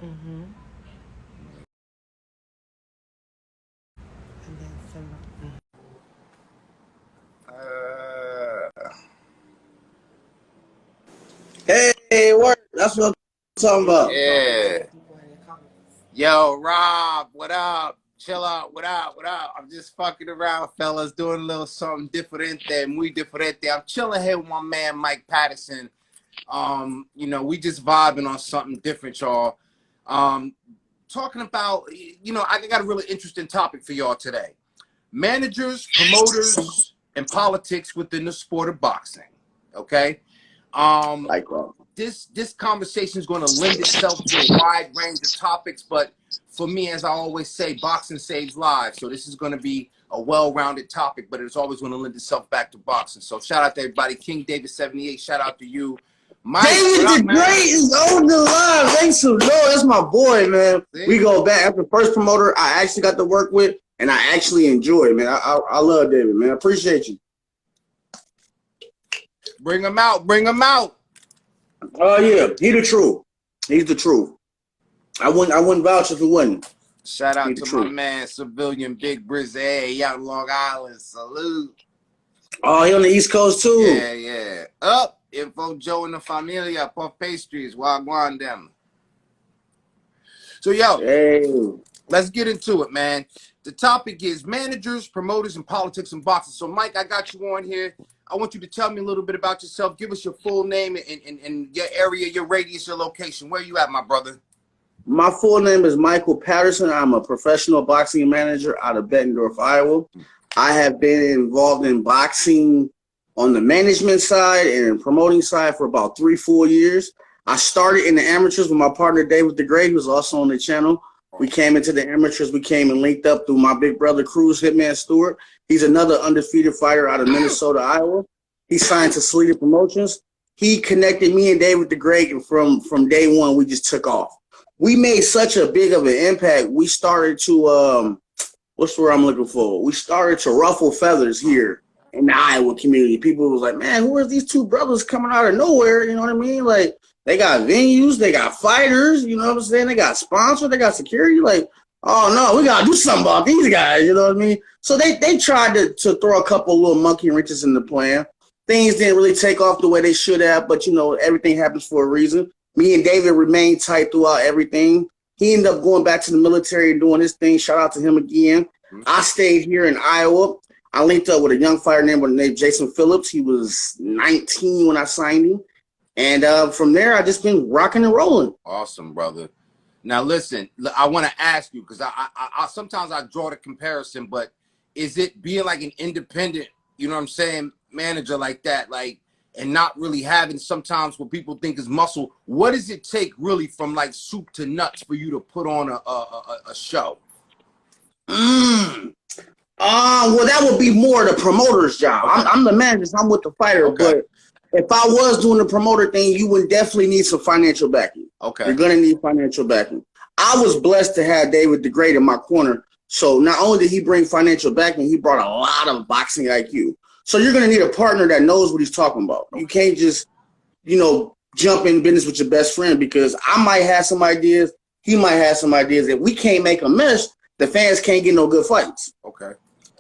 Mm-hmm. And then some. Hey, work. That's what I'm talking about. Yeah. Yo, Rob, what up? Chill out, what up, what up? I'm just fucking around, fellas, doing a little something diferente, muy diferente. I'm chilling here with my man, Mike Patterson. We just vibing on something different, y'all. Talking about, I got a really interesting topic for y'all today. Managers, promoters, and politics within the sport of boxing, okay? Like that. This conversation is going to lend itself to a wide range of topics, but for me, as I always say, boxing saves lives. So this is going to be a well-rounded topic, but it's always going to lend itself back to boxing. So shout out to everybody. King David 78, shout out to you. Mike, David the Great is on the line. Thanks to that's my boy, man. See? We go back. After the first promoter I actually got to work with, and I actually enjoy it, man. I love David, man. I appreciate you. Bring him out. Bring him out. Oh yeah, he the truth. He's the truth. I wouldn't vouch if it wasn't. Shout out to my man, Civilian Big Brizzy, out in Long Island. Salute. Oh, he on the East Coast too. Yeah. Up, Info Joe and the Familia, Puff Pastries, Wagwan them. So yo, hey, let's get into it, man. The topic is managers, promoters, and politics in boxing. So Mike, I got you on here. I want you to tell me a little bit about yourself. Give us your full name and your area, your radius, your location. Where you at, my brother? My full name is Michael Patterson. I'm a professional boxing manager out of Bettendorf, Iowa. I have been involved in boxing on the management side and promoting side for about 3-4 years. I started in the amateurs with my partner, David the Great, who's also on the channel. We came into the amateurs. We came and linked up through my big brother, Cruz Hitman Stewart. He's another undefeated fighter out of Minnesota, Iowa. He signed to Sleater Promotions. He connected me and David the Great, and from day one, we just took off. We made such a big of an impact. We started to, what's the word I'm looking for? We started to ruffle feathers here in the Iowa community. People was like, man, who are these two brothers coming out of nowhere? You know what I mean? Like, they got venues, they got fighters, you know what I'm saying? They got sponsors, they got security. Like, oh no, we gotta do something about these guys, you know what I mean? So they tried to throw a couple little monkey wrenches in the plan. Things didn't really take off the way they should have, but everything happens for a reason. Me and David remained tight throughout everything. He ended up going back to the military and doing his thing. Shout out to him again. I stayed here in Iowa. I linked up with a young fighter named Jason Phillips. He was 19 when I signed him. And from there, I just been rocking and rolling. Awesome, brother. Now, listen, I want to ask you, because I sometimes I draw the comparison, but is it being like an independent, you know what I'm saying, manager like that, like, and not really having sometimes what people think is muscle? What does it take really from like soup to nuts for you to put on a show? Well, that would be more the promoter's job. Okay. I'm the manager, so I'm with the fighter, okay. But if I was doing the promoter thing, you would definitely need some financial backing. Okay. You're going to need financial backing. I was blessed to have David the Great in my corner. So not only did he bring financial backing, he brought a lot of boxing IQ. So you're going to need a partner that knows what he's talking about. You can't just, jump in business with your best friend, because I might have some ideas. He might have some ideas. If we can't make a mess, the fans can't get no good fights. Okay.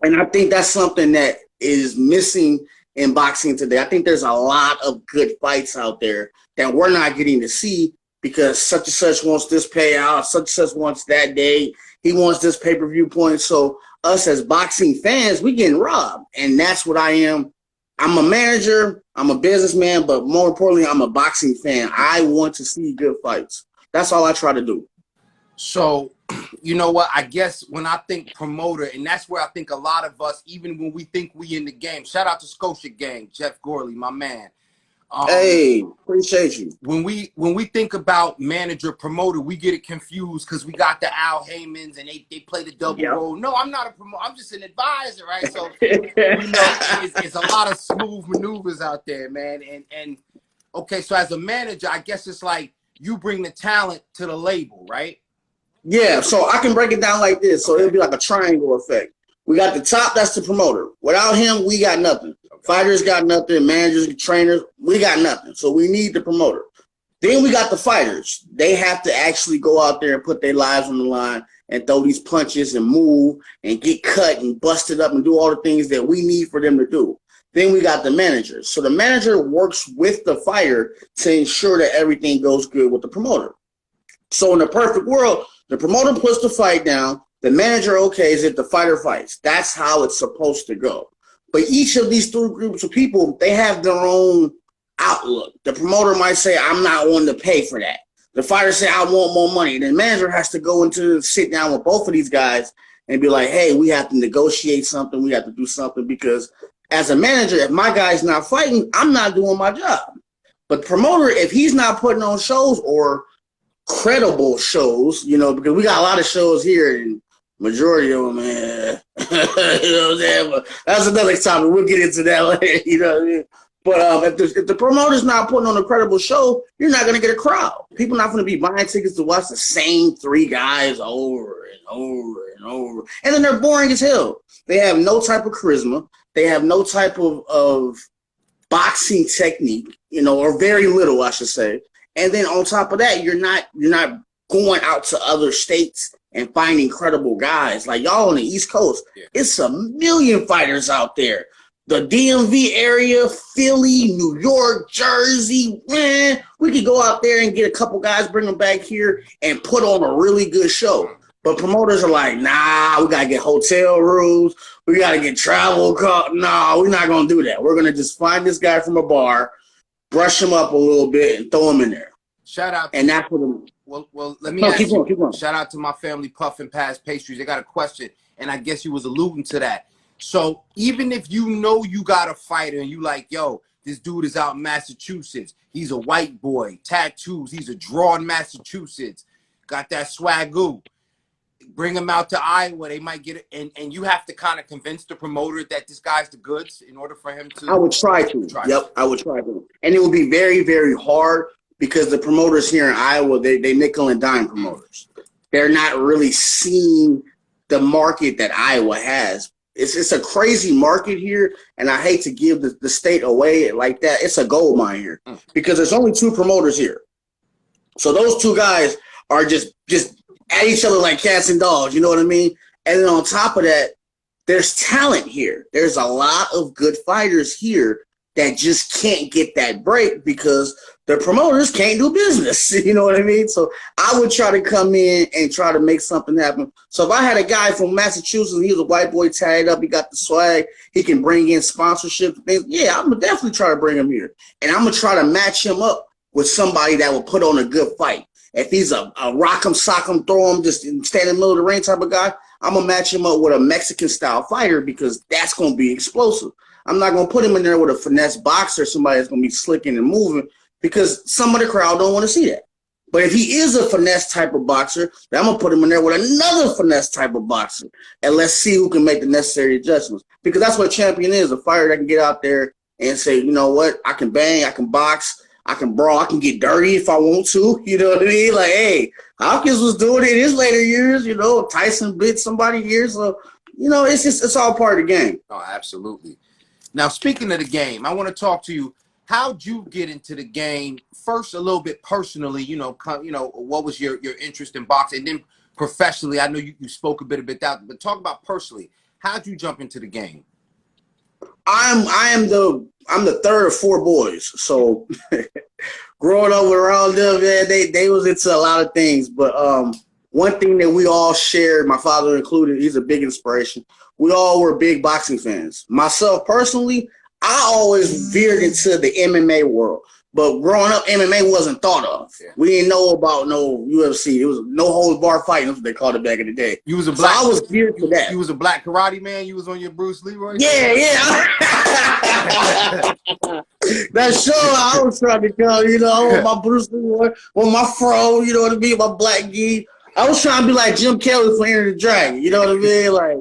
And I think that's something that is missing in boxing today. I think there's a lot of good fights out there that we're not getting to see because such and such wants this payout, such and such wants that day, he wants this pay-per-view point. So us as boxing fans, we getting robbed. And that's what I am. I'm a manager, I'm a businessman, but more importantly, I'm a boxing fan. I want to see good fights. That's all I try to do. So, you know what? I guess when I think promoter, and that's where I think a lot of us, even when we think we in the game, shout out to Scotia Gang, Jeff Gorley, my man. Hey, appreciate you. When we think about manager, promoter, we get it confused because we got the Al Haymans and they play the double role. No, I'm not a promoter. I'm just an advisor, right? So, it's a lot of smooth maneuvers out there, man. And okay, so as a manager, I guess it's like you bring the talent to the label, right? Yeah, so I can break it down like this. So it'll be like a triangle effect. We got the top, that's the promoter. Without him, we got nothing. Fighters got nothing, managers, trainers, we got nothing. So we need the promoter. Then we got the fighters. They have to actually go out there and put their lives on the line and throw these punches and move and get cut and busted up and do all the things that we need for them to do. Then we got the managers. So the manager works with the fighter to ensure that everything goes good with the promoter. So in the perfect world, the promoter puts the fight down, the manager okays it, the fighter fights. That's how it's supposed to go. But each of these three groups of people, they have their own outlook. The promoter might say, I'm not one to pay for that. The fighter say, I want more money. The manager has to go into sit down with both of these guys and be like, hey, we have to negotiate something. We have to do something because as a manager, if my guy's not fighting, I'm not doing my job. But promoter, if he's not putting on shows or credible shows, you know, because we got a lot of shows here and majority of them, man. You know what I'm saying? But that's another topic. We'll get into that later, you know what I mean? But if the promoter's not putting on a credible show, you're not going to get a crowd. People not going to be buying tickets to watch the same three guys over and over and over. And then they're boring as hell. They have no type of charisma. They have no type of boxing technique, you know, or very little, I should say. And then on top of that, you're not going out to other states and finding credible guys. Like y'all on the East Coast, it's a million fighters out there. The DMV area, Philly, New York, Jersey, man, we could go out there and get a couple guys, bring them back here and put on a really good show. But promoters are like, nah, we got to get hotel rooms. We got to get travel. Nah, we're not going to do that. We're going to just find this guy from a bar, brush him up a little bit and throw him in there. Shout out. And that's what I'm. Well, let me ask you. Keep going. Shout out to my family, Puff and Pass Pastries. They got a question, and I guess you was alluding to that. So even if you know you got a fighter and you like, yo, this dude is out in Massachusetts. He's a white boy, tattoos. He's a draw in Massachusetts. Got that swagoo. Bring him out to Iowa. They might get it. And you have to kind of convince the promoter that this guy's the goods in order for him to. I would try to. I would try to. And it would be very, very hard because the promoters here in Iowa, they nickel and dime promoters. They're not really seeing the market that Iowa has. It's a crazy market here, and I hate to give the state away like that. It's a gold mine here because there's only two promoters here. So those two guys are just at each other like cats and dogs, you know what I mean? And then on top of that, there's talent here. There's a lot of good fighters here that just can't get that break because the promoters can't do business. You know what I mean? So I would try to come in and try to make something happen. So if I had a guy from Massachusetts, he was a white boy tied up, he got the swag, he can bring in sponsorship things. Yeah, I'm gonna definitely try to bring him here. And I'm gonna try to match him up with somebody that will put on a good fight. If he's a rock him, sock him, throw him, just stand in the middle of the ring type of guy, I'm gonna match him up with a Mexican style fighter because that's gonna be explosive. I'm not gonna put him in there with a finesse boxer, somebody that's gonna be slicking and moving, because some of the crowd don't want to see that. But if he is a finesse type of boxer, then I'm going to put him in there with another finesse type of boxer. And let's see who can make the necessary adjustments. Because that's what a champion is, a fighter that can get out there and say, you know what, I can bang, I can box, I can brawl, I can get dirty if I want to. You know what I mean? Like, hey, Hopkins was doing it in his later years. You know, Tyson bit somebody here. So, you know, it's all part of the game. Oh, absolutely. Now, speaking of the game, I want to talk to you. How'd you get into the game? First, a little bit personally, you know, what was your interest in boxing? And then professionally, I know you spoke a bit about that, but talk about personally. How'd you jump into the game? I'm the third of four boys. So growing up around them, man, they was into a lot of things. But one thing that we all shared, my father included, he's a big inspiration. We all were big boxing fans. Myself personally, I always veered into the MMA world, but growing up, MMA wasn't thought of. Yeah. We didn't know about no UFC. It was no holds bar fighting. That's what they called it back in the day. You was a black. So I was geared to that. You was a black karate man. You was on your Bruce Leroy. Yeah. That's sure. I was trying to come. You know, with my Bruce Leroy, with my fro. You know what I mean? My black gi. I was trying to be like Jim Kelly from Enter the Dragon. You know what I mean? Like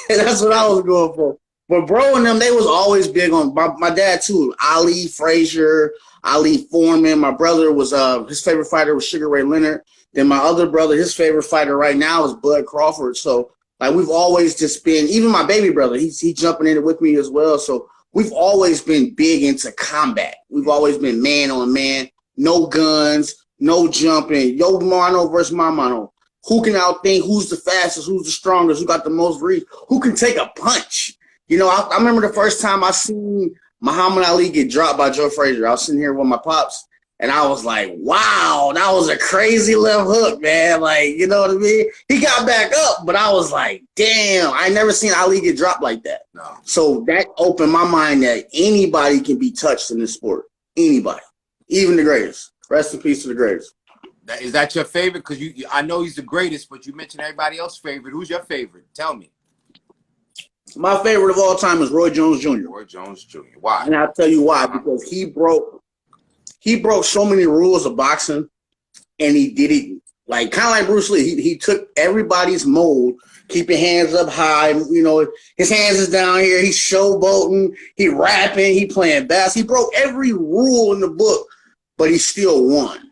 that's what I was going for. But bro and them, they was always big on my dad too. Ali, Frazier, Ali Foreman. My brother was his favorite fighter was Sugar Ray Leonard. Then my other brother, his favorite fighter right now is Bud Crawford. So like we've always just been, even my baby brother, he's jumping in it with me as well. So we've always been big into combat. We've always been man on man. no guns, no jumping. Yo mano versus my mano. Who can outthink? Who's the fastest? Who's the strongest? Who got the most reach? Who can take a punch? You know, I remember the first time I seen Muhammad Ali get dropped by Joe Frazier. I was sitting here with my pops, and I was like, wow, that was a crazy left hook, man. Like, you know what I mean? He got back up, but I was like, damn, I never seen Ali get dropped like that. No. So that opened my mind that anybody can be touched in this sport. Anybody. Even the greatest. Rest in peace to the greatest. Is that your favorite? Because I know he's the greatest, but you mentioned everybody else's favorite. Who's your favorite? Tell me. My favorite of all time is Roy Jones Jr. Roy Jones Jr. Why? And I'll tell you why. Because he broke so many rules of boxing, and he did it like kind of like Bruce Lee. He took everybody's mold, keeping hands up high. You know, his hands is down here. He's showboating. He rapping. He playing bass. He broke every rule in the book, but he still won.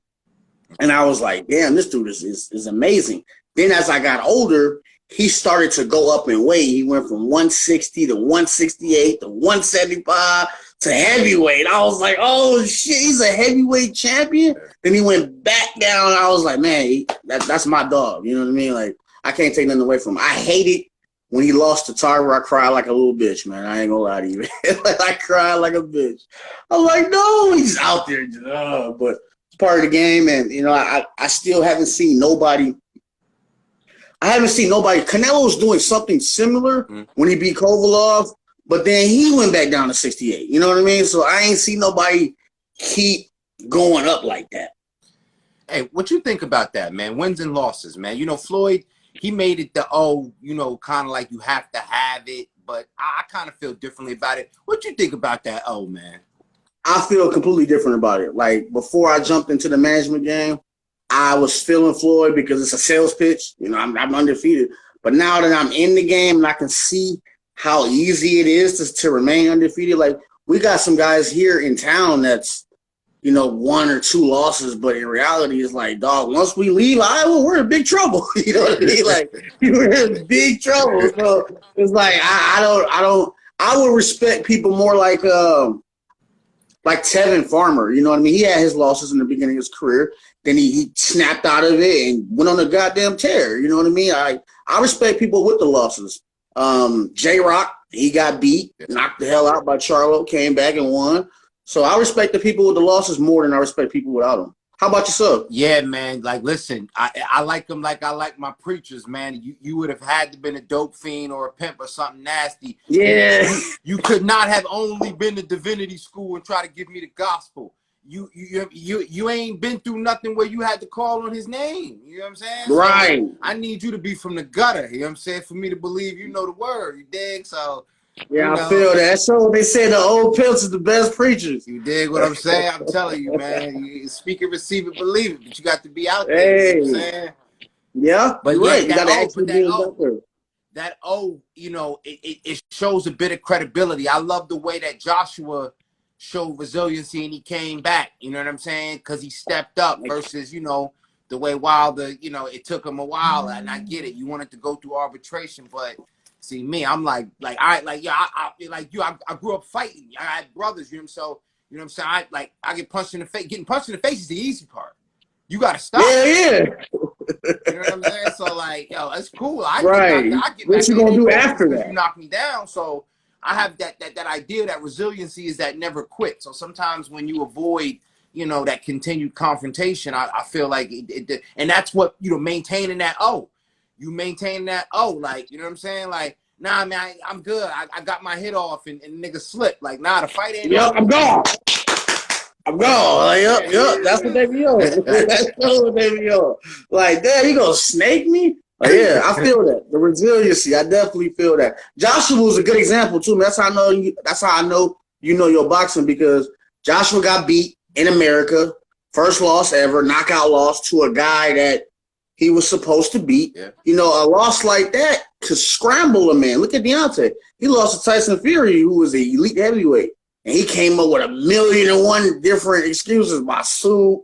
And I was like, damn, this dude is amazing. Then as I got older, he started to go up in weight. He went from 160 to 168 to 175 to heavyweight. I was like, oh, shit, he's a heavyweight champion? Then he went back down. I was like, man, that's my dog. You know what I mean? Like, I can't take nothing away from him. I hated when he lost to Tiger. I cried like a little bitch, man. I ain't gonna lie to you. Like, I cried like a bitch. I was like, no, he's out there. But part of the game, and you know, I still haven't seen nobody. I haven't seen nobody. Canelo's doing something similar when he beat Kovalov, but then he went back down to 68. You know what I mean? So I ain't seen nobody keep going up like that. Hey, what you think about that, man? Wins and losses, man. You know, Floyd, he made it kind of like you have to have it, but I kind of feel differently about it. What you think about that? Oh, man. I feel completely different about it. Like, before I jumped into the management game, I was feeling Floyd because it's a sales pitch. You know, I'm undefeated. But now that I'm in the game and I can see how easy it is to remain undefeated, like, we got some guys here in town that's, you know, 1 or 2 losses, but in reality, it's like, dog, once we leave Iowa, we're in big trouble. You know what I mean? Like, we're in big trouble. So it's like, I would respect people more like Tevin Farmer, you know what I mean? He had his losses in the beginning of his career. Then he snapped out of it and went on a goddamn tear. You know what I mean? I respect people with the losses. J-Rock, he got beat, knocked the hell out by Charlo, came back and won. So I respect the people with the losses more than I respect people without them. How about yourself? Yeah, man. Like, listen, I like them like I like my preachers, man. You would have had to been a dope fiend or a pimp or something nasty. Yeah. You could not have only been to divinity school and try to give me the gospel. You ain't been through nothing where you had to call on his name. You know what I'm saying? Right. So I need you to be from the gutter. You know what I'm saying? For me to believe you know the word. You dig? So yeah, I feel that. So they say the old pimps is the best preachers. You dig what I'm saying? I'm telling you, man. You speak it, receive it, believe it. But you got to be out there. Hey. You know what I'm saying? Yeah, but right. Yeah, you got to actually be out there. That you know, it shows a bit of credibility. I love the way that Joshua showed resiliency and he came back. You know what I'm saying? Because he stepped up versus, you know, the way Wilder, you know, it took him a while. And I get it. You wanted to go through arbitration, but see me, I'm like I grew up fighting. I had brothers, you know, so you know what I'm saying? I get punched in the face. Getting punched in the face is the easy part. You gotta stop. Yeah. You know what I'm saying? So like, yo, that's cool. I get what you gonna do after that? You knock me down. So I have that idea that resiliency is that never quit. So sometimes when you avoid, you know, that continued confrontation, I feel like and that's what, you know, maintaining that you maintain that like, you know what I'm saying? Like, nah, man, I'm good. I got my hit off and nigga slipped. Like, nah, the fight ain't I'm gone. I'm gone. Like, yep. That's what they be on. That's what they be on. Like, damn, you gonna snake me? Like, yeah, I feel that. The resiliency, I definitely feel that. Joshua was a good example too, man. That's how I know you know your boxing, because Joshua got beat in America, first loss ever, knockout loss to a guy that he was supposed to beat. Yeah. You know, a loss like that could scramble a man. Look at Deontay. He lost to Tyson Fury, who was an elite heavyweight. And he came up with 1,000,001 different excuses. My suit.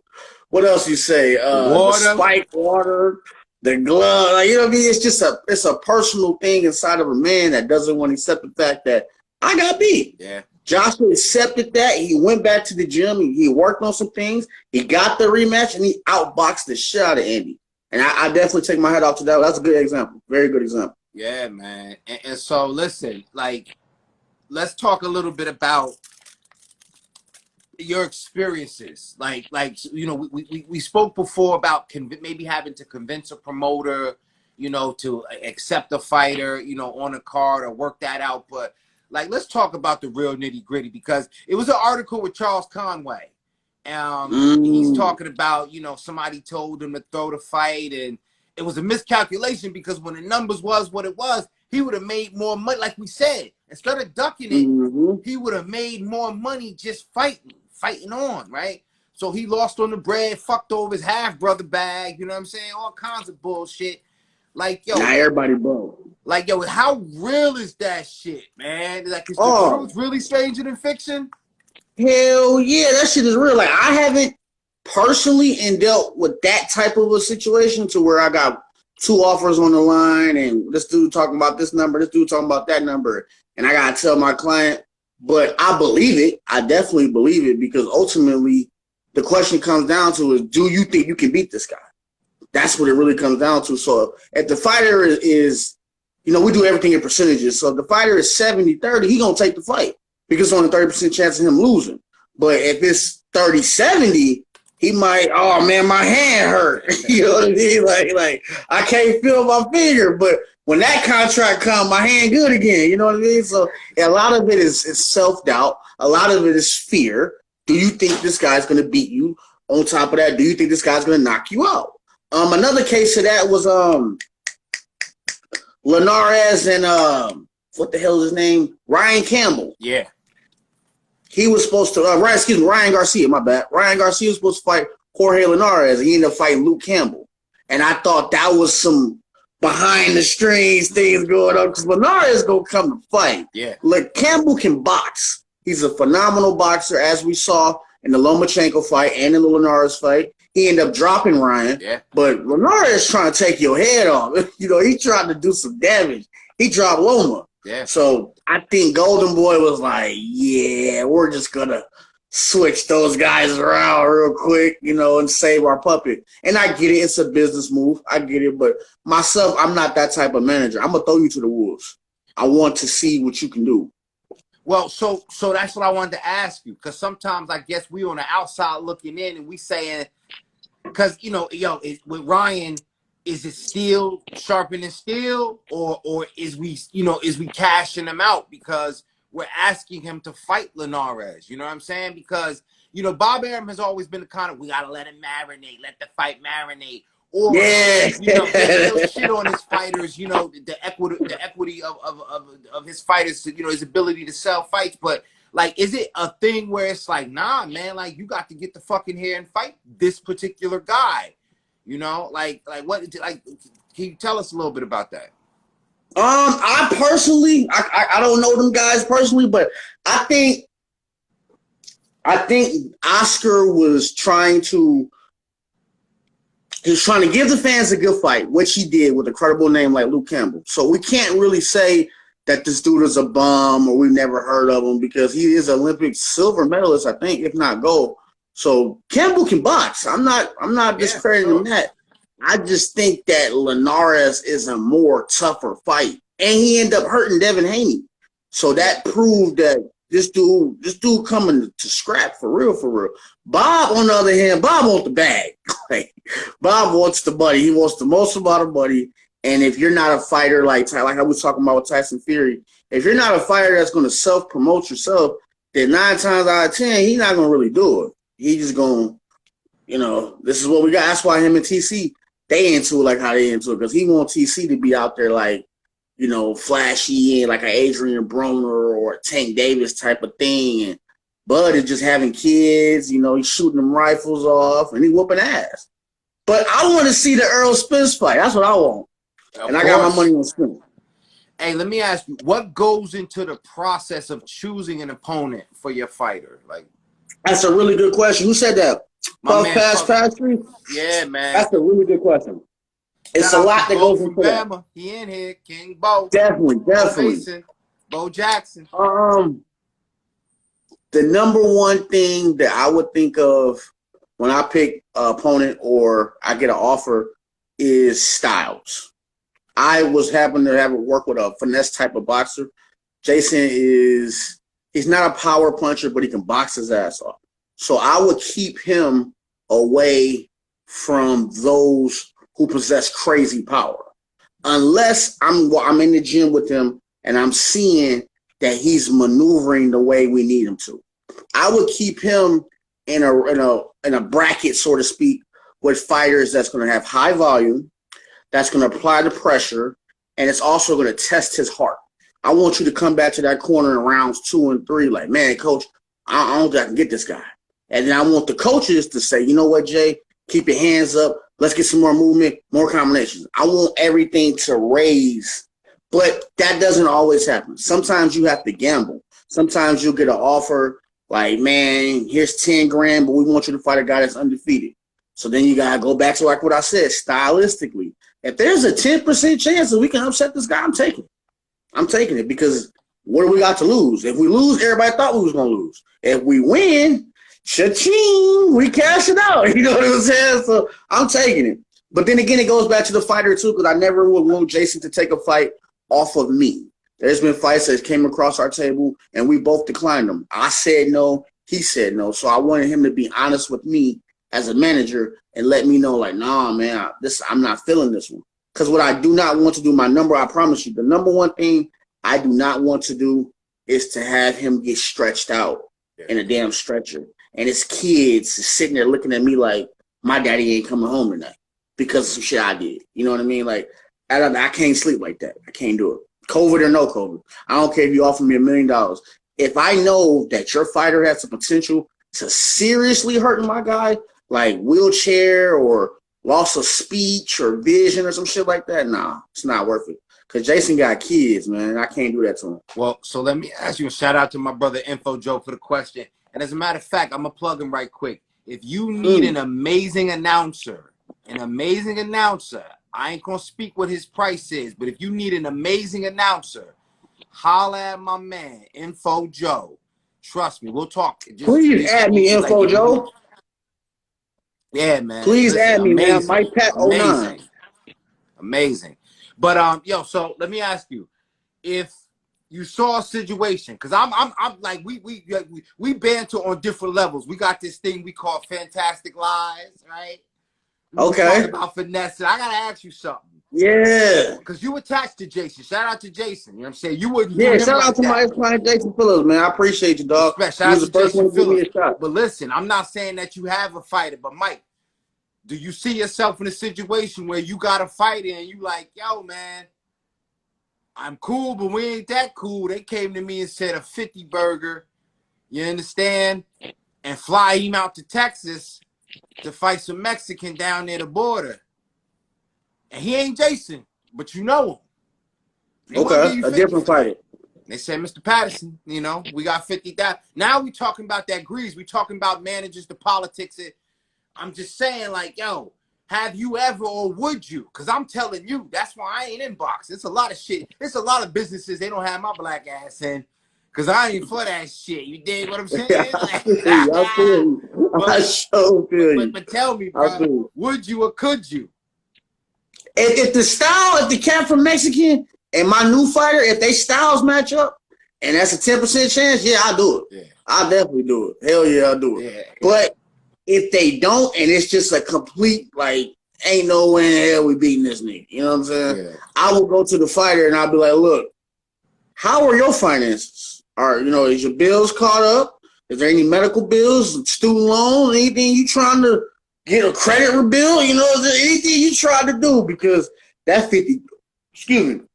What else you say? The spiked water, the glove. Like, you know what I mean? It's just a personal thing inside of a man that doesn't want to accept the fact that I got beat. Yeah. Joshua accepted that. He went back to the gym. He worked on some things. He got the rematch, and he outboxed the shit out of Andy. And I definitely take my head off to that. That's a good example. Very good example. Yeah, man. And so, listen, like, let's talk a little bit about your experiences. Like you know, we spoke before about maybe having to convince a promoter, you know, to accept a fighter, you know, on a card or work that out. But like, let's talk about the real nitty gritty, because it was an article with Charles Conway. He's talking about, you know, somebody told him to throw the fight, and it was a miscalculation because when the numbers was what it was, he would have made more money. Like we said, instead of ducking it, he would have made more money just fighting on, right? So he lost on the bread, fucked over his half brother bag, you know what I'm saying? All kinds of bullshit. Like, yo, now everybody broke. Like, yo, how real is that shit, man? Like, is the truth really stranger than fiction? Hell yeah, that shit is real. Like, I haven't personally dealt with that type of a situation to where I got 2 offers on the line and this dude talking about this number, this dude talking about that number, and I gotta tell my client. But I believe it. I definitely believe it, because ultimately the question comes down to is, do you think you can beat this guy? That's what it really comes down to. So if the fighter is, you know, we do everything in percentages. So if the fighter is 70-30, he gonna take the fight because it's only 30% chance of him losing. But if it's 30-70, he might, oh man, my hand hurt. You know what I mean? Like I can't feel my finger. But when that contract comes, my hand good again. You know what I mean? So a lot of it is self-doubt. A lot of it is fear. Do you think this guy's gonna beat you? On top of that, do you think this guy's gonna knock you out? Another case of that was Linares and what the hell is his name? Ryan Campbell. Yeah. He was supposed to Ryan Garcia, my bad. Ryan Garcia was supposed to fight Jorge Linares, and he ended up fighting Luke Campbell. And I thought that was some behind the strings things going on, because Linares gonna come to fight. Yeah. Like, Campbell can box. He's a phenomenal boxer, as we saw in the Lomachenko fight and in the Linares fight. He ended up dropping Ryan. Yeah. But Linares trying to take your head off. You know, he tried to do some damage. He dropped Loma. Yeah. So I think Golden Boy was like, yeah, we're just going to switch those guys around real quick, you know, and save our puppet. And I get it. It's a business move. I get it. But myself, I'm not that type of manager. I'm going to throw you to the wolves. I want to see what you can do. Well, so that's what I wanted to ask you, because sometimes I guess we on the outside looking in and we saying, because, you know, with Ryan, is it steel sharpening steel, or is we cashing him out because we're asking him to fight Linares? You know what I'm saying? Because, you know, Bob Arum has always been the kind of, we got to let him marinate, let the fight marinate. Or, yeah, you know, he'll shit on his fighters, you know, the equity of his fighters, you know, his ability to sell fights. But, like, is it a thing where it's like, nah, man, like, you got to get the fuck in here and fight this particular guy? You know, like what? Like, can you tell us a little bit about that? I personally, I don't know them guys personally, but I think Oscar was trying to give the fans a good fight, which he did with a credible name like Luke Campbell. So we can't really say that this dude is a bum or we've never heard of him, because he is Olympic silver medalist, I think, if not gold. So Campbell can box. I'm not discrediting that. I just think that Linares is a more tougher fight, and he ended up hurting Devin Haney. So that proved that this dude coming to scrap for real. Bob, on the other hand, Bob wants the bag. Bob wants the money. He wants the most amount of money. And if you're not a fighter like I was talking about with Tyson Fury, if you're not a fighter that's going to self-promote yourself, then 9 times out of 10, he's not going to really do it. He just going, you know, this is what we got. That's why him and TC, they into it like how they into it, because he wants TC to be out there like, you know, flashy and like an Adrian Broner or a Tank Davis type of thing. And Bud is just having kids, you know, he's shooting them rifles off and he whooping ass. But I want to see the Earl Spence fight. That's what I want. And I got my money on Spence. Hey, let me ask you, what goes into the process of choosing an opponent for your fighter? Like, that's a really good question. Who said that? Puff Pass Factory? Yeah, man. That's a really good question. It's a lot that goes into that. He in here, King Bo. Definitely. Bo Mason, Bo Jackson. the number one thing that I would think of when I pick an opponent or I get an offer is styles. I was happened to have work with a finesse type of boxer. Jason he's not a power puncher, but he can box his ass off. So I would keep him away from those who possess crazy power. Unless I'm in the gym with him and I'm seeing that he's maneuvering the way we need him to. I would keep him in a bracket, so to speak, with fighters that's going to have high volume, that's going to apply the pressure, and it's also going to test his heart. I want you to come back to that corner in rounds 2 and 3 like, man, coach, I don't think I can get this guy. And then I want the coaches to say, you know what, Jay, keep your hands up. Let's get some more movement, more combinations. I want everything to raise, but that doesn't always happen. Sometimes you have to gamble. Sometimes you'll get an offer like, man, here's 10 grand, but we want you to fight a guy that's undefeated. So then you got to go back to like what I said, stylistically. If there's a 10% chance that we can upset this guy, I'm taking it. I'm taking it because what do we got to lose? If we lose, everybody thought we was going to lose. If we win, cha-ching, we cash it out. You know what I'm saying? So I'm taking it. But then again, it goes back to the fighter too, because I never would want Jason to take a fight off of me. There's been fights that came across our table and we both declined them. I said no, he said no. So I wanted him to be honest with me as a manager and let me know, like, nah, man, I'm not feeling this one. Because what I do not want to do, I promise you, the number one thing I do not want to do is to have him get stretched out in a damn stretcher. And his kids sitting there looking at me like, my daddy ain't coming home tonight because of some shit I did. You know what I mean? Like, I can't sleep like that. I can't do it. COVID or no COVID. I don't care if you offer me $1 million. If I know that your fighter has the potential to seriously hurt my guy, like wheelchair or loss of speech or vision or some shit like that, nah, it's not worth it. Because Jason got kids, man. I can't do that to him. Well, so let me ask you a shout out to my brother Info Joe for the question. And as a matter of fact, I'm going to plug him right quick. If you need an amazing announcer, I ain't going to speak what his price is, but if you need an amazing announcer, holla at my man, Info Joe. Trust me, we'll talk. Please add me, Info Joe. Yeah, man. Please add me, man. Mike Pat 09. Amazing. But yo, so let me ask you, if you saw a situation, because I'm like we banter on different levels. We got this thing we call fantastic lies, right? Okay. About finesse. I gotta ask you something. Yeah. Because you attached to Jason. Shout out to Jason. You know what I'm saying? You wouldn't. Yeah. Shout out to my client Jason Phillips, man. I appreciate you, dog. Shout out to Jason Phillips. But listen, I'm not saying that you have a fighter, but Mike, do you see yourself in a situation where you got a fighter and you like, yo, man, I'm cool, but we ain't that cool. They came to me and said a 50 burger, you understand, and fly him out to Texas to fight some Mexican down near the border. And he ain't Jason, but you know him. Okay, a different fighter. They said, Mr. Patterson, you know, we got 50,000. Now we talking about that grease. We talking about managers, the politics. I'm just saying, like, yo, have you ever or would you? Because I'm telling you, that's why I ain't in boxing. It's a lot of shit. It's a lot of businesses they don't have my black ass in. Because I ain't for that shit. You dig what I'm saying? I feel you. I so feel you. But tell me, bro, would you or could you? If the cat from Mexican and my new fighter, if they styles match up, and that's a 10% chance, yeah, I'll do it. Yeah. I'll definitely do it. Hell yeah, I'll do it. Yeah. But if they don't, and it's just a complete, like, ain't no way in the hell we beating this nigga. You know what I'm saying? Yeah. I will go to the fighter and I'll be like, look, how are your finances? Is your bills caught up? Is there any medical bills, student loans, anything you trying to get a credit rebuild? You know, is there anything you trying to do? Because that 50,000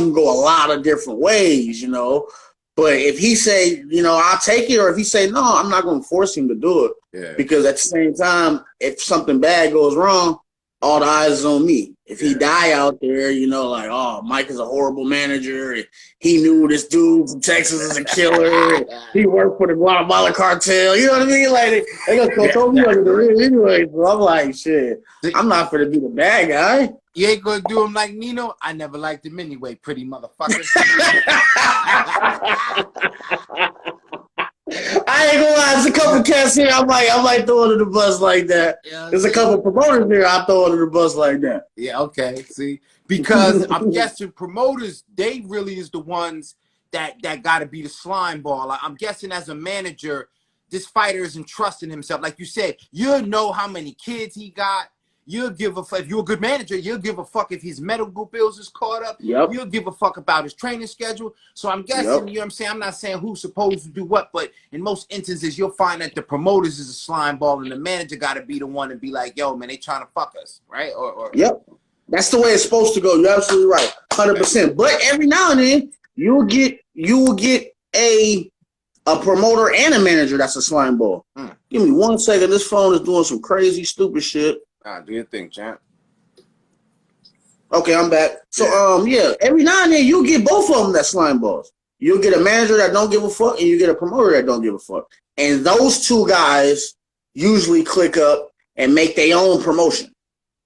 can go a lot of different ways, you know. But if he say, I'll take it, or if he say, no, I'm not going to force him to do it. Yeah. Because at the same time, if something bad goes wrong, all the eyes is on me. If he die out there, like, oh, Mike is a horrible manager. And he knew this dude from Texas is a killer. He worked for the Guatemala cartel. You know what I mean? Like, they gonna throw me under the ring anyway. So I'm like, shit, I'm not going to be the bad guy. You ain't going to do him like Nino? I never liked him anyway, pretty motherfucker. I ain't gonna lie, there's a couple cats here. I might throw under the bus like that. Yeah, there's a couple promoters here. I throw under the bus like that. Yeah, okay. See, because I'm guessing promoters, they really is the ones that got to be the slime ball. Like, I'm guessing as a manager, this fighter isn't trusting himself. Like you said, you'll know how many kids he got. You'll give a fuck. If you're a good manager, you'll give a fuck if his medical bills is caught up. Yep. You'll give a fuck about his training schedule. So I'm guessing, you know what I'm saying? I'm not saying who's supposed to do what, but in most instances, you'll find that the promoters is a slime ball and the manager got to be the one to be like, yo, man, they trying to fuck us, right? Yep. That's the way it's supposed to go. You're absolutely right. 100%. But every now and then, you will get a promoter and a manager that's a slime ball. Give me 1 second. This phone is doing some crazy, stupid shit. Do your thing, champ. Okay, I'm back. So, every now and then you'll get both of them that slime balls. You'll get a manager that don't give a fuck, and you get a promoter that don't give a fuck. And those two guys usually click up and make their own promotion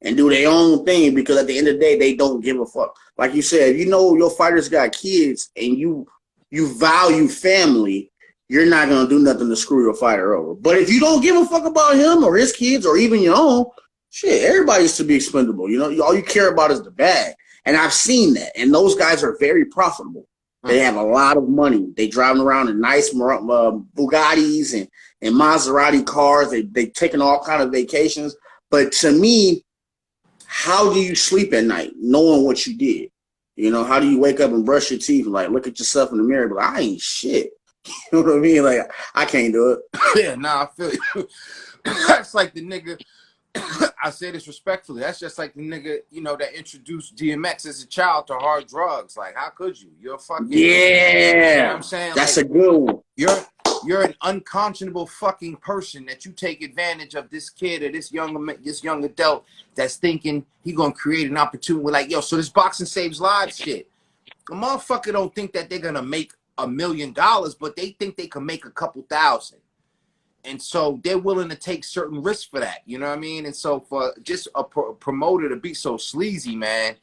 and do their own thing because at the end of the day, they don't give a fuck. Like you said, you know your fighters got kids and you value family, you're not going to do nothing to screw your fighter over. But if you don't give a fuck about him or his kids or even your own, shit, everybody's to be expendable. You know, all you care about is the bag. And I've seen that. And those guys are very profitable. They have a lot of money. They driving around in nice Bugattis and Maserati cars. They taking all kind of vacations. But to me, how do you sleep at night knowing what you did? You know, how do you wake up and brush your teeth and like look at yourself in the mirror and be like, I ain't shit. You know what I mean? Like, I can't do it. Yeah, nah, I feel you. That's like the nigga, I say this respectfully, that's just like the nigga, you know, that introduced DMX as a child to hard drugs. Like, how could you? You're a fucking... Yeah. You know what I'm saying? That's like, a good one. You're an unconscionable fucking person that you take advantage of this kid or this young adult that's thinking he gonna create an opportunity. We're like, yo, so this boxing saves lives shit. A motherfucker don't think that they're gonna make $1 million, but they think they can make a couple thousand. And so they're willing to take certain risks for that. You know what I mean? And so for just a promoter to be so sleazy, man,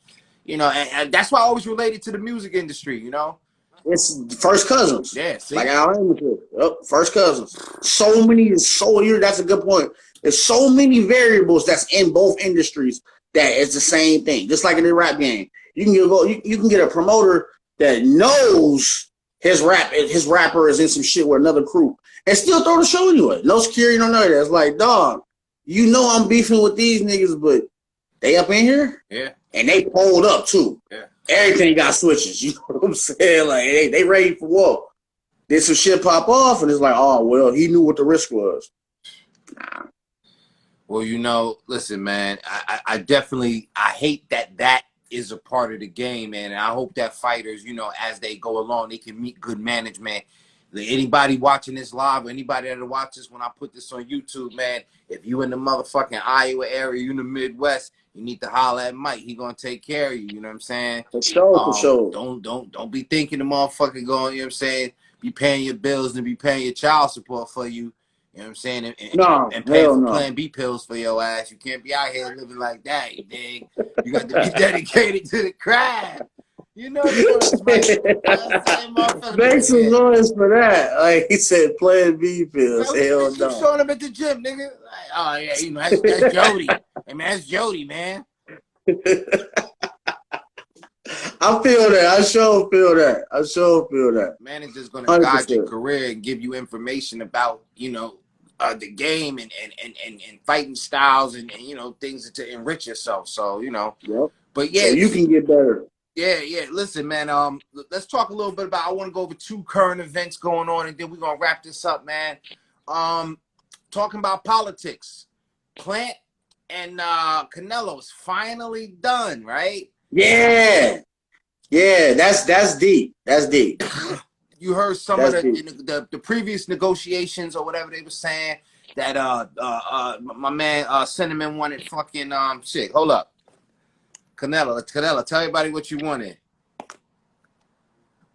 you know, and that's why I always related to the music industry, you know? It's first cousins. Yeah, see? Like I am with you. Yep, first cousins. That's a good point. There's so many variables that's in both industries that it's the same thing. Just like in the rap game. You can get a promoter that knows his rapper is in some shit with another crew and still throw the show anyway. No security, no none of that. It's like, dog, you know I'm beefing with these niggas, but they up in here? Yeah. And they pulled up too. Yeah. Everything got switches. You know what I'm saying? Like, they ready for war. Did some shit pop off, and it's like, oh, well, he knew what the risk was. Nah. Well, you know, listen, man, I definitely, I hate that is a part of the game, man. And I hope that fighters, you know, as they go along, they can meet good management. Anybody watching this live, or anybody that'll watch this when I put this on YouTube, man, if you in the motherfucking Iowa area, you in the Midwest, you need to holler at Mike. He gonna take care of you. You know what I'm saying? For sure. Don't be thinking the motherfucker going, you know what I'm saying, be paying your bills and be paying your child support for you. You know what I'm saying? And pay for Plan B pills for your ass. You can't be out here living like that, you dig? You got to be dedicated to the craft. You know what? Make some noise for that. Like he said, Plan B pills. Hell no. You showing up at the gym, nigga. Like, oh yeah, you know that's Jody. Hey man, that's Jody, man. I feel that. I sure feel that. Manager's gonna guide your career and give you information about, you know, the game and fighting styles and you know, things to enrich yourself. So, you know. Yep. But yeah, so you can get better. Yeah. Listen, man. Let's talk a little bit about. I want to go over 2 current events going on, and then we're gonna wrap this up, man. Talking about politics. Plant and Canelo's finally done, right? Yeah. That's deep. That's deep. You heard some of the previous negotiations or whatever they were saying that my man Cinnamon wanted fucking shit. Hold up. Canelo, tell everybody what you wanted.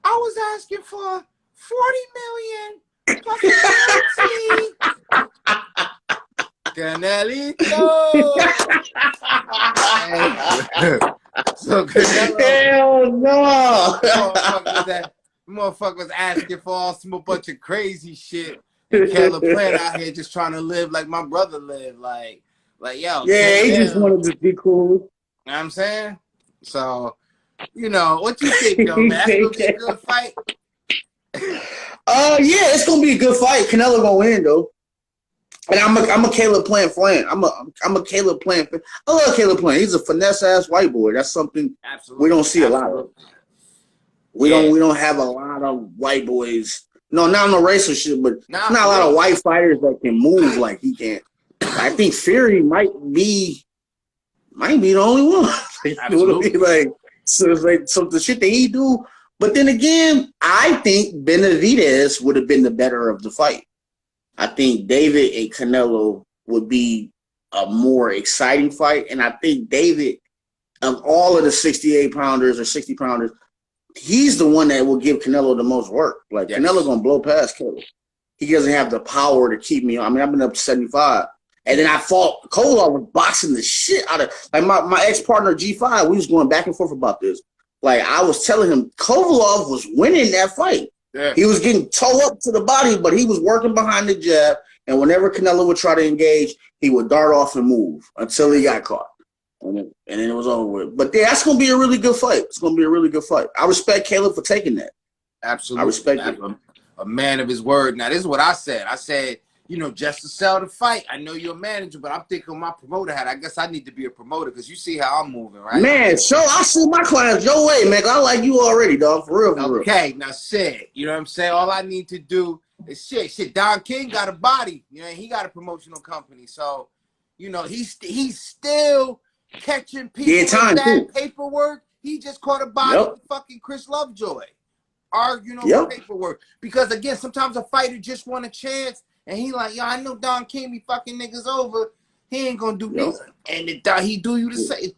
I was asking for 40 million plus Canelito. So Canelo, hell no. Motherfuckers asking for all some bunch of crazy shit. And Caleb Plant out here just trying to live like my brother lived. Like yo. Yeah, he just wanted to be cool. You know what I'm saying? So, you know, what you think, though, man? That's gonna be a good fight. Yeah, it's gonna be a good fight. Canelo gonna win though. And I'm a Caleb Plant fan. I'm a Caleb Plant fan. I love Caleb Plant. He's a finesse ass white boy. That's something we don't see a lot of. We don't have a lot of white boys. No, not no racial shit, but not a lot of white fighters that can move like he can. I think Fury might be the only one. Absolutely. Like, so it's like some the shit that he do. But then again, I think Benavidez would have been the better of the fight. I think David and Canelo would be a more exciting fight. And I think David, of all of the 68-pounders or 60-pounders, he's the one that will give Canelo the most work. Like, Canelo going to blow past Canelo. He doesn't have the power to keep me. I mean, I've been up to 75. And then I fought Kovalov, was boxing the shit out of, like, my ex-partner G5, we was going back and forth about this. Like, I was telling him, Kovalov was winning that fight. Yeah. He was getting toe up to the body, but he was working behind the jab. And whenever Canelo would try to engage, he would dart off and move until he got caught. And then it was over with. But yeah, that's going to be a really good fight. It's going to be a really good fight. I respect Caleb for taking that. Absolutely. I respect him. A man of his word. Now, this is what I said. I said, you know, just to sell the fight. I know you're a manager, but I'm thinking my promoter hat. I guess I need to be a promoter because you see how I'm moving, right? Man, I see my clients your way, man. I like you already, dog. For real, for real. Okay, now shit. You know what I'm saying? All I need to do is shit. Don King got a body. You know, he got a promotional company. So, you know, he's still catching people with that paperwork. He just caught a body with fucking Chris Lovejoy. Arguing over paperwork. Because, again, sometimes a fighter just want a chance. And he like, yo, I know Don King be fucking niggas over. He ain't gonna do this. And he do you the same.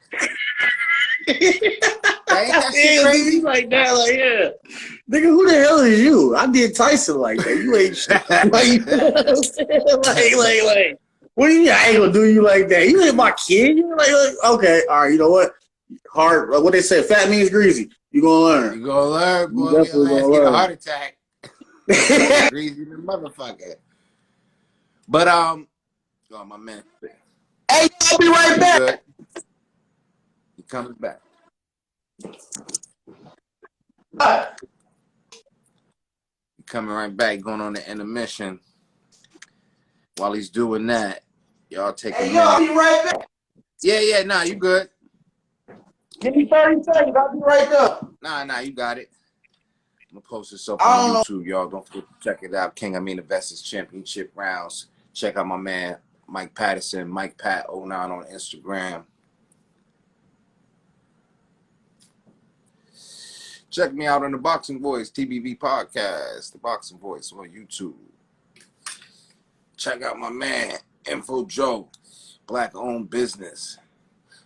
Ain't that shit crazy? Like that, like, yeah. Nigga, who the hell is you? I did Tyson like that. You ain't shit. like, what do you mean I ain't gonna do you like that? You ain't my kid. You like, okay, all right, you know what? Hard, what they say, fat means greasy. You gonna learn. You gonna learn, boy. You definitely gonna learn. Get a heart attack. Greasy the motherfucker. But oh my man. Hey, I'll be right back. He comes back. He coming right back, going on the intermission. While he's doing that, y'all take a minute. I'll be right back. Yeah, nah, you good. Give me 30 seconds, I'll be right there. Nah, you got it. I'm gonna post this up on YouTube, y'all. Don't forget to check it out. Investors Championship Rounds. Check out my man, Mike Patterson, Mike Pat 09 on Instagram. Check me out on the Boxing Voice, TBV Podcast, the Boxing Voice on YouTube. Check out my man, Info Joe, Black-owned business.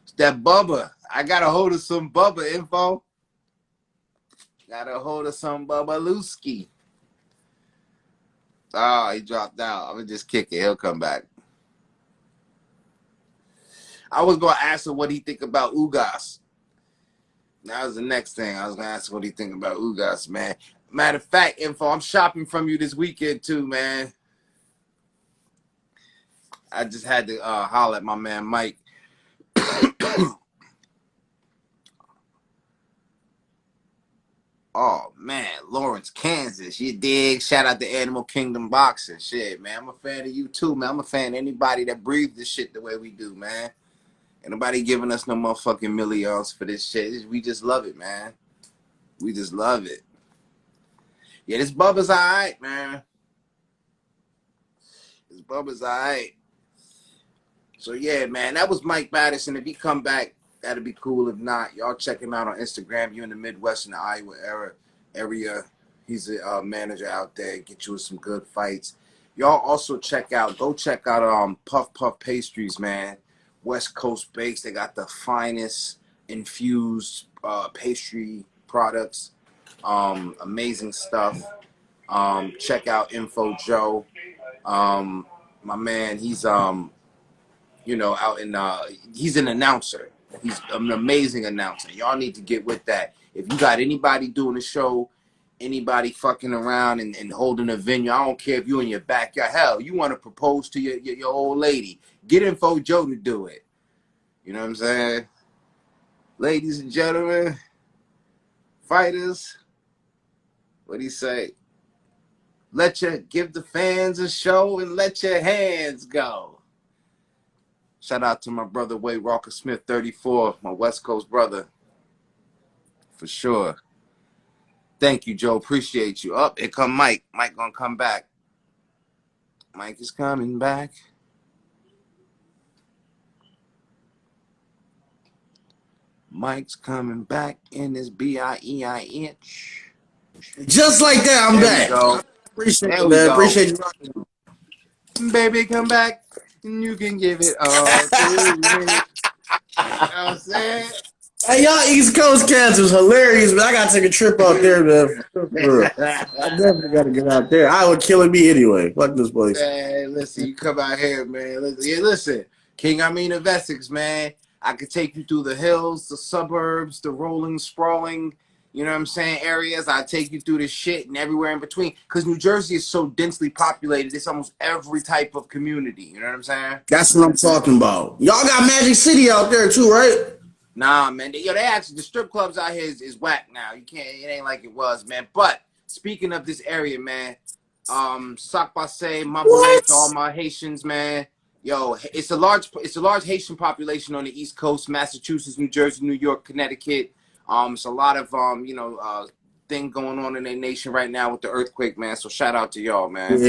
It's that Bubba. I got a hold of some Bubba info. Got a hold of some Bubba Lewski. Oh, he dropped out. I'm going to just kick it. He'll come back. I was going to ask him what he think about Ugas. That was the next thing. I was going to ask him what he think about Ugas, man. Matter of fact, Info, I'm shopping from you this weekend too, man. I just had to holler at my man, Mike. Oh, man, Lawrence, Kansas. You dig? Shout out to Animal Kingdom Boxing. Shit, man. I'm a fan of you, too, man. I'm a fan of anybody that breathes this shit the way we do, man. Ain't nobody giving us no motherfucking millions for this shit. We just love it, man. We just love it. Yeah, this Bubba's all right, man. This Bubba's all right. So, yeah, man, that was Mike Patterson. If he come back, that'd be cool. If not, y'all check him out on Instagram. You're in the Midwest in the Iowa area. He's a manager out there. Get you some good fights. Y'all also go check out Puff Puff Pastries, man. West Coast bakes. They got the finest infused pastry products. Amazing stuff. Check out Info Joe. My man, he's out in he's an announcer. He's an amazing announcer. Y'all need to get with that. If you got anybody doing a show anybody fucking around and holding a venue. I don't care if you're in your backyard. Hell, you want to propose to your old lady. Get Info Joe to do it. You know what I'm saying? Ladies and gentlemen, fighters, what do you say? Give the fans a show and let your hands go. Shout out to my brother Wade Walker Smith, 34, my West Coast brother. For sure. Thank you, Joe. Appreciate you. Up, here come Mike. Mike gonna come back. Mike is coming back. Mike's coming back in his BIEIN. Just like that, I'm back. Go. Appreciate it, man. Appreciate you. Baby, come back and you can give it all to me. You know what I'm saying? Hey, y'all East Coast cats was hilarious, but I gotta take a trip out there, man. I definitely gotta get out there. I would kill me anyway. Fuck this place. Man, listen, you come out here, man. Listen, King Amin of Essex, man. I could take you through the hills, the suburbs, the rolling, sprawling, you know what I'm saying, areas. I take you through the shit and everywhere in between. Because New Jersey is so densely populated, it's almost every type of community. You know what I'm saying? That's what I'm talking about. Y'all got Magic City out there too, right? Nah, man. They actually, the strip clubs out here is whack now. You can't, it ain't like it was, man. But speaking of this area, man, Sac Passe, Mabolet, all my Haitians, man. Yo, it's a large Haitian population on the East Coast, Massachusetts, New Jersey, New York, Connecticut. It's a lot of thing going on in their nation right now with the earthquake, man. So shout out to y'all, man.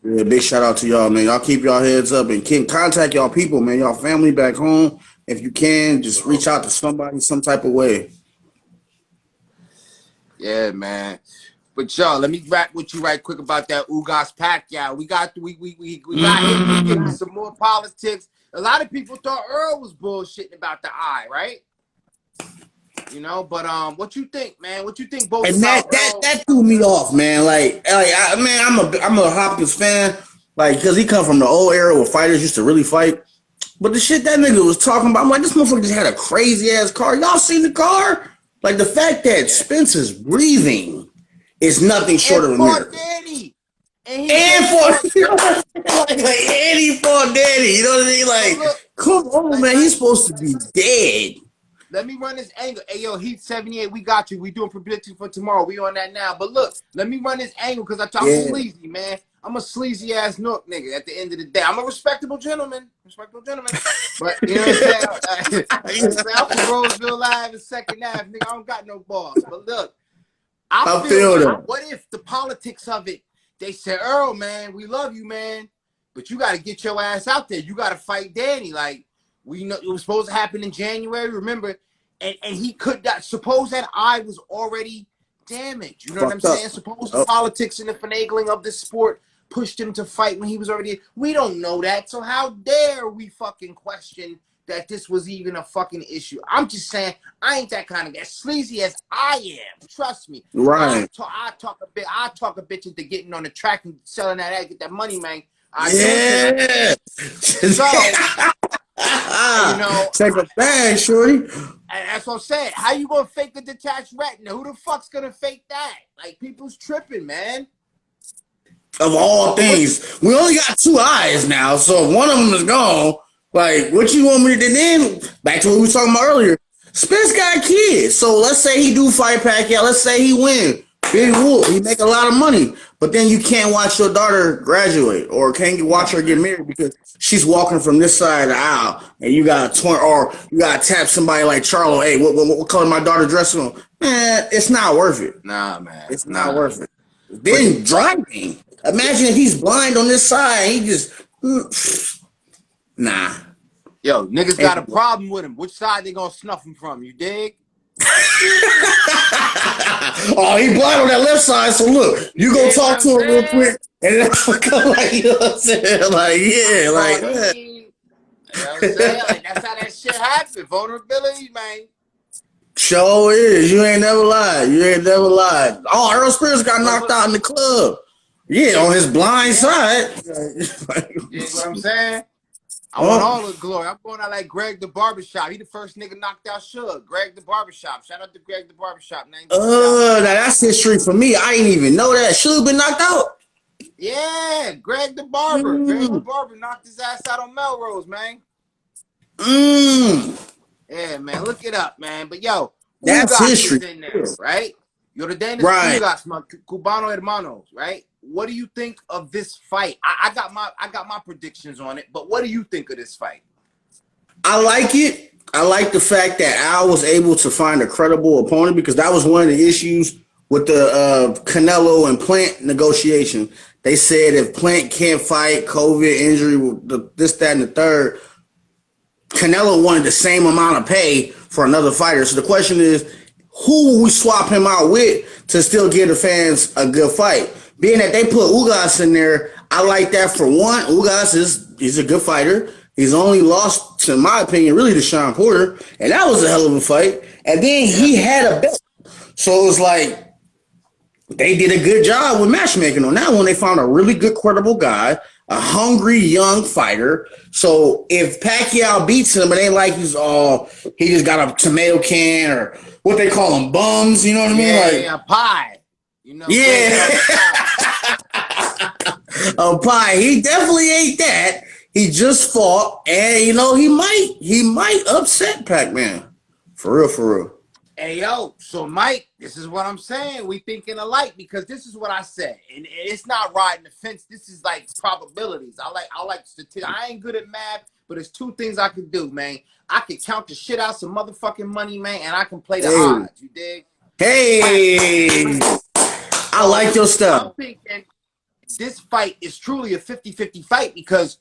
Yeah, big shout out to y'all, man. Y'all keep y'all heads up and contact y'all people, man. Y'all family back home. If you can, just reach out to somebody some type of way. Yeah, man. But y'all, let me rap with you right quick about that Ugas Pacquiao. We got him some more politics. A lot of people thought Earl was bullshitting about the eye, right? You know, but what you think, man? What you think? Both and that threw me off, man. I'm a Hopkins fan, like because he come from the old era where fighters used to really fight. But the shit that nigga was talking about, I'm like, this motherfucker just had a crazy ass car. Y'all seen the car? Like the fact that Spencer's breathing is nothing short of a miracle. Danny. And he fought Danny. You know what I mean? Like, look, come on, man. He's supposed to be dead. Let me run this angle. Hey, yo, Heat 78, we got you. We doing predictions for tomorrow. We on that now. But look, let me run this angle because I'm sleazy, man. I'm a sleazy ass nook nigga at the end of the day. I'm a respectable gentleman. But you know what I'm saying? I'm from Roseville Live in Second Ave, nigga. I don't got no balls. But look, I feel like, what if the politics of it, they said, Earl, man, we love you, man, but you got to get your ass out there. You got to fight Danny. Like, we know it was supposed to happen in January, remember? And he could not. Suppose that eye was already damaged. You know what I'm saying? Suppose the politics and the finagling of this sport pushed him to fight when he was already. We don't know that. So how dare we fucking question that this was even a fucking issue? I'm just saying, I ain't that kind of guy. Sleazy as I am, trust me. Right. I talk a bitch into getting on the track and selling that, get that money, man. So, you know, take a bag, shorty. And that's what I'm saying. How you gonna fake a detached retina? Who the fuck's gonna fake that? Like, people's tripping, man. Of all things, we only got two eyes now, so one of them is gone. Like, what you want me to do then? Back to what we were talking about earlier. Spence got kids, so let's say he do fight Pacquiao. Let's say he win. Big whoop. He make a lot of money, but then you can't watch your daughter graduate or can't watch her get married because she's walking from this side of the aisle, and you got to tap somebody like Charlo. Hey, what color my daughter dressing on? Man, it's not worth it. Nah, man, it's not worth it. Then driving. Imagine if he's blind on this side. He just nah. Yo, niggas got a problem with him. Which side they gonna snuff him from? You dig? Oh, he blind on that left side. So look, you go talk to him real quick, and then I'll come like, you know what I'm saying? Like, yeah, like that. You know what I'm saying? Like, that's how that shit happen. Vulnerability, man. Sure is. You ain't never lied. Oh, Earl Spears got knocked out in the club. Yeah, on his blind side. You know what I'm saying? I want all the glory. I'm going out like Greg the Barbershop. He the first nigga knocked out Suge. Greg the Barbershop. Shout out to Greg the Barbershop. Now that's history for me. I didn't even know that. Suge been knocked out. Yeah, Greg the Barber. Greg the Barber knocked his ass out on Melrose, man. Yeah, man. Look it up, man. But yo, that's history in there, right? You're the Danish Ugas, my Cubano hermanos, right? What do you think of this fight? I got my predictions on it, but what do you think of this fight? I like it. I like the fact that Al was able to find a credible opponent, because that was one of the issues with the Canelo and Plant negotiation. They said if Plant can't fight, COVID, injury, this, that, and the third, Canelo wanted the same amount of pay for another fighter. So the question is, who will we swap him out with to still give the fans a good fight? Being that they put Ugas in there, I like that for one. Ugas he's a good fighter. He's only lost, in my opinion, really to Sean Porter, and that was a hell of a fight. And then he had a belt. So it was like they did a good job with matchmaking on that one. They found a really good, credible guy, a hungry young fighter. So if Pacquiao beats him, it ain't like he just got a tomato can or what they call them, bums. You know what I mean? Yeah, pie. You know, a pie. He definitely ate that. He just fought, and he might upset Pac-Man. For real, for real. Hey yo, so Mike, this is what I'm saying. We thinking alike, because this is what I said, and it's not riding the fence. This is like probabilities. I like statistics. I ain't good at math, but there's two things I can do, man. I can count the shit out some motherfucking money, man, and I can play the odds. You dig? Hey. I like your stuff. I'm thinking this fight is truly a 50-50 fight, because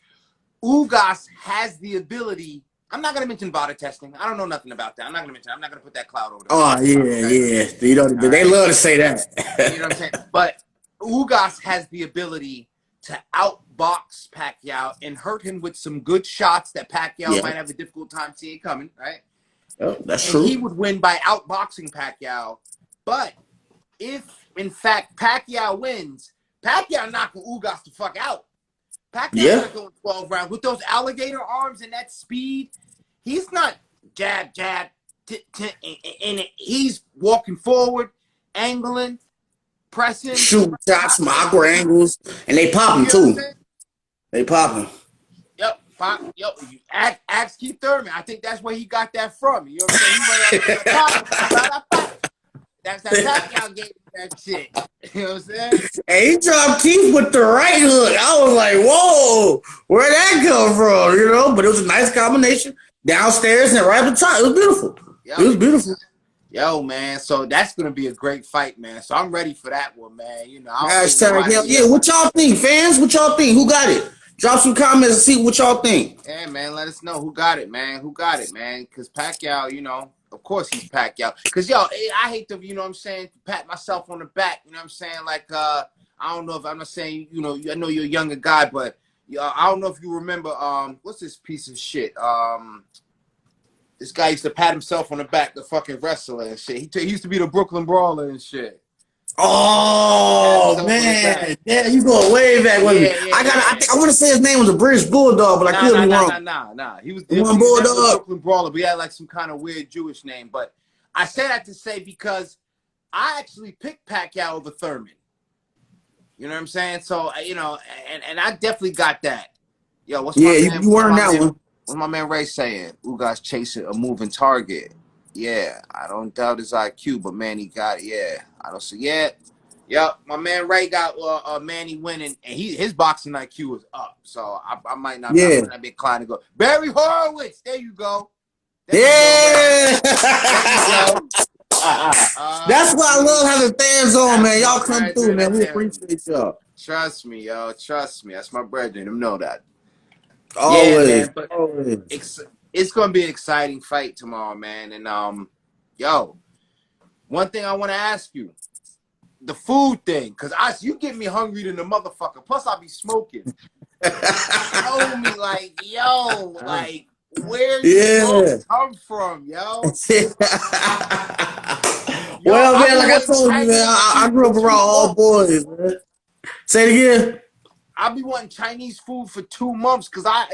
Ugas has the ability. I'm not going to mention VADA testing. I don't know nothing about that. I'm not going to put that cloud over there. Oh, yeah. They love to say that. You know what I'm saying? But Ugas has the ability to outbox Pacquiao and hurt him with some good shots that Pacquiao might have a difficult time seeing coming, right? Oh, that's true. He would win by outboxing Pacquiao. But if, in fact, Pacquiao wins, Pacquiao knocking Ugas the fuck out. Pacquiao's not going 12 rounds. With those alligator arms and that speed, he's not jab, and he's walking forward, angling, pressing. Shoot shots from awkward angles, and they pop him, too. They pop him. Yep. Ask Keith Thurman. I think that's where he got that from. You know what I'm saying? He went up and that's that Pacquiao gave that shit. You know what I'm saying? And he dropped Keith with the right hook. I was like, whoa, where'd that come from? You know, but it was a nice combination. Downstairs and right at the top. It was beautiful. It was beautiful. Yo, man. So that's gonna be a great fight, man. So I'm ready for that one, man. You know, what y'all think, fans? What y'all think? Who got it? Drop some comments and see what y'all think. Yeah, man. Let us know who got it, man. Who got it, man? Because Pacquiao, you know, of course he's Pacquiao. Because, yo, I hate to, you know what I'm saying, pat myself on the back. You know what I'm saying? Like, I don't know if I'm not saying, you know, I know you're a younger guy, but I don't know if you remember, what's this piece of shit? This guy used to pat himself on the back, the fucking wrestler and shit. He used to be the Brooklyn Brawler and shit. Oh man, yeah, you going way back with me. I want to say his name was a British Bulldog, but I could be wrong. Nah. He was one Bulldog. Brooklyn Brawler. We had like some kind of weird Jewish name, but I say that to say because I actually picked Pacquiao over Thurman. You know what I'm saying? So you know, and I definitely got that. Yo, what's my man, you earned that one. What's my man Ray saying? Ugas chasing a moving target. Yeah, I don't doubt his IQ, but man, he got it. Yeah, I don't see yet. Yep, my man Ray got Manny winning, and his boxing IQ was up. So I might not be inclined to go. Barry Horowitz, there you go. That's why I love having fans on, man. Y'all come through, man. We appreciate y'all. Trust me, yo. Trust me. That's my brethren. Them know that. Always. Yeah, man, but always. It's gonna be an exciting fight tomorrow, man. And yo, one thing I want to ask you, the food thing, cause you get me hungry than the motherfucker. Plus, I'll be smoking. Show me, like, yo, like, where you come from, yo? Well, man, like I told you, man, I grew up around all boys, man. Say it again. I'll be wanting Chinese food for 2 months because I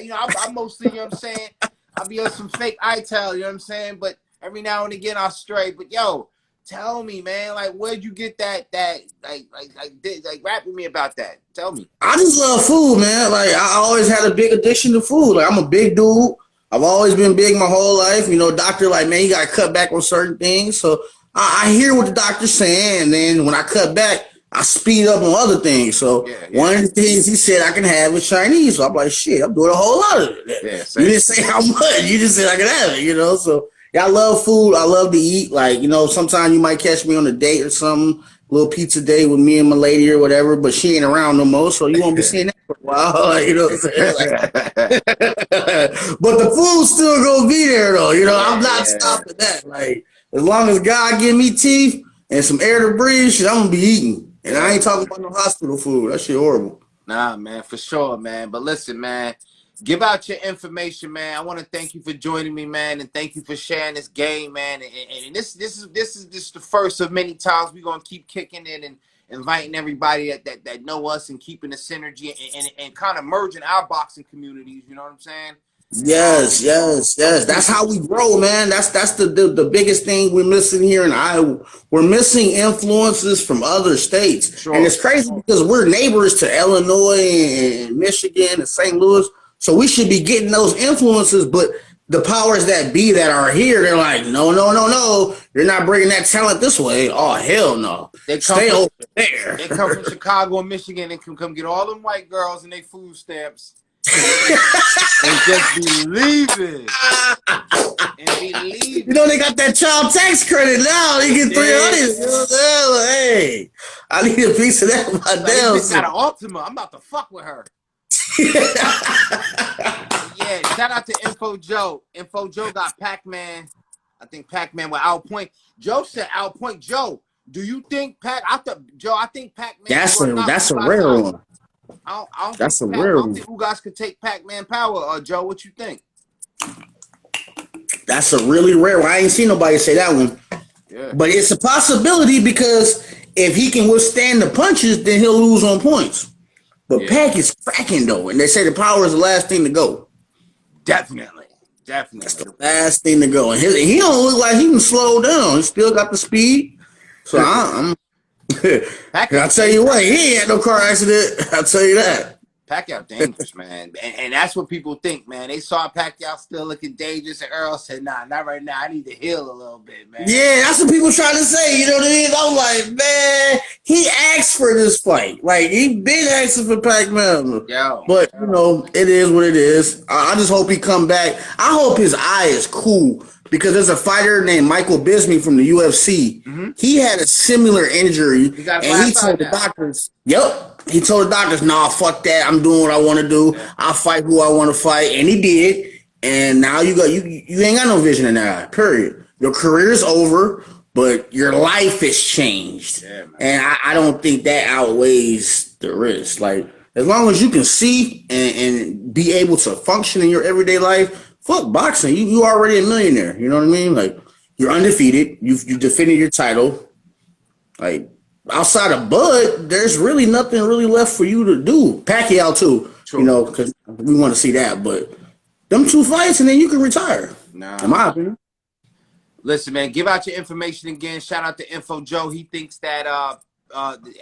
mostly, you know what I'm saying, I'll be on some fake ital, you know what I'm saying? But every now and again I'll stray. But yo, tell me, man, like where'd you get that rap with me about that? Tell me. I just love food, man. Like I always had a big addiction to food. Like I'm a big dude. I've always been big my whole life. You know, doctor like, man, you gotta cut back on certain things. So I hear what the doctor's saying, and then when I cut back, I speed up on other things. So one of the things he said I can have is Chinese. So I'm like, shit, I'm doing a whole lot of it. Yeah, you didn't say how much. You just said I can have it, you know? So yeah, I love food. I love to eat. Like, you know, sometimes you might catch me on a date or something, a little pizza date with me and my lady or whatever, but she ain't around no more. So you won't be seeing that for a while. You know what I'm saying? Like, but the food's still going to be there, though. You know, I'm not stopping that. Like, as long as God give me teeth and some air to breathe, shit, I'm going to be eating. And I ain't talking about no hospital food. That shit horrible. Nah, man, for sure, man. But listen, man, give out your information, man. I want to thank you for joining me, man, and thank you for sharing this game, man. And this is just the first of many times we're gonna keep kicking it and inviting everybody that know us and keeping the synergy and kind of merging our boxing communities. You know what I'm saying? Yes. That's how we grow, man. That's the biggest thing we're missing here in Iowa. We're missing influences from other states. Sure. And it's crazy because we're neighbors to Illinois and Michigan and St. Louis. So we should be getting those influences, but the powers that be that are here, they're like, no. You're not bringing that talent this way. Oh, hell no. Stay over there. They come from Chicago and Michigan and can come get all them white girls and their food stamps. And just be leaving. You know, they got that child tax credit now. They get 300. You know what I'm saying? Hey, I need a piece of that for my damn self. Got an Ultima. I'm about to fuck with her. Yeah, shout out to Info Joe. Info Joe got Pac-Man. I think Pac-Man with Outpoint. Joe said Outpoint. Joe, do you think I think Pac-Man. That's a rare one. I don't think Ugas could take Pac-Man power. Joe, what you think? That's a really rare one. I ain't seen nobody say that one. Yeah. But it's a possibility because if he can withstand the punches, then he'll lose on points. But Pac is cracking though, and they say the power is the last thing to go. Definitely. That's the last thing to go. And he don't look like he can slow down. He still got the speed. So I'll tell you what, he ain't had no car accident. I'll tell you that. Pacquiao dangerous, man. And that's what people think, man. They saw Pacquiao still looking dangerous, and Earl said, nah, not right now. I need to heal a little bit, man. Yeah, that's what people try to say. You know what I mean? I'm like, man, he asked for this fight. Like, he been asking for Pac-Man. But, you know, it is what it is. I just hope he come back. I hope his eye is cool. Because there's a fighter named Michael Bisping from the UFC. Mm-hmm. He had a similar injury, and he told the doctors, he told the doctors, nah, fuck that. I'm doing what I want to do. Yeah. I'll fight who I want to fight. And he did. And now you ain't got no vision in that eye, period. Your career is over, but your life has changed. Yeah, and I don't think that outweighs the risk. Like, as long as you can see and be able to function in your everyday life, fuck boxing. You already a millionaire. You know what I mean? Like, you're undefeated. You've defended your title. Like, outside of Bud, there's really nothing really left for you to do. Pacquiao too, you know, because we want to see that. But them 2 fights, and then you can retire. In my opinion. Listen, man, give out your information again. Shout out to Info Joe. He thinks that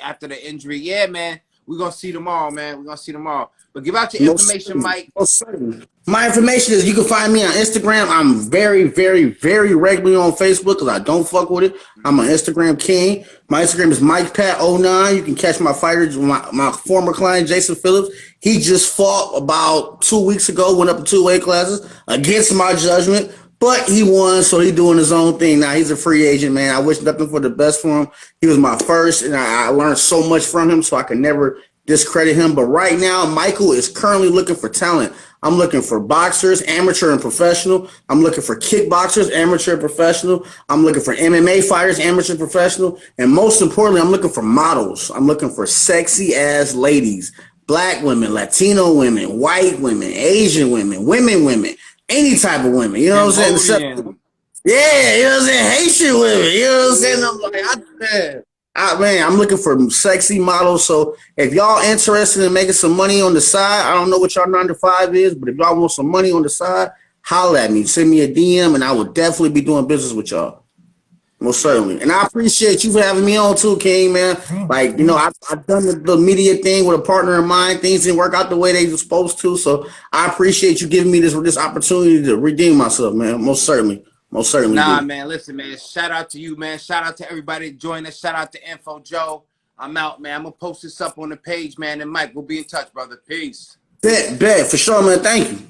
after the injury, man, we're gonna see tomorrow, man. We're gonna see tomorrow. But give out your information, Mike. My information is you can find me on Instagram. I'm very, very, very regularly on Facebook because I don't fuck with it. I'm an Instagram king. My Instagram is MikePat09. You can catch my fighters, my former client, Jason Phillips. He just fought about 2 weeks ago, went up to 2 weight classes against my judgment, but he won, so he's doing his own thing now. He's a free agent, man. I wish nothing for the best for him. He was my first, and I learned so much from him, so I can never discredit him. But right now, Michael is currently looking for talent. I'm looking for boxers, amateur and professional. I'm looking for kickboxers, amateur and professional. I'm looking for MMA fighters, amateur and professional. And most importantly, I'm looking for models. I'm looking for sexy ass ladies, black women, Latino women, white women, Asian women, women, any type of women. You know what I'm saying? Yeah, you know what I'm saying? Haitian women. You know what I'm saying? I'm like, I'm looking for sexy models. So if y'all interested in making some money on the side, I don't know what y'all 9 to 5 is, but if y'all want some money on the side, holla at me. Send me a DM, and I will definitely be doing business with y'all. Most certainly. And I appreciate you for having me on too, King, man. Like, I've done the media thing with a partner of mine. Things didn't work out the way they were supposed to. So I appreciate you giving me this opportunity to redeem myself, man. Most certainly. Most certainly. Nah, do. man. Listen, man. Shout out to you, man. Shout out to everybody that joined us. Shout out to Info Joe. I'm out, man. I'm going to post this up on the page, man. And Mike, we'll be in touch, brother. Peace. Bet. For sure, man. Thank you.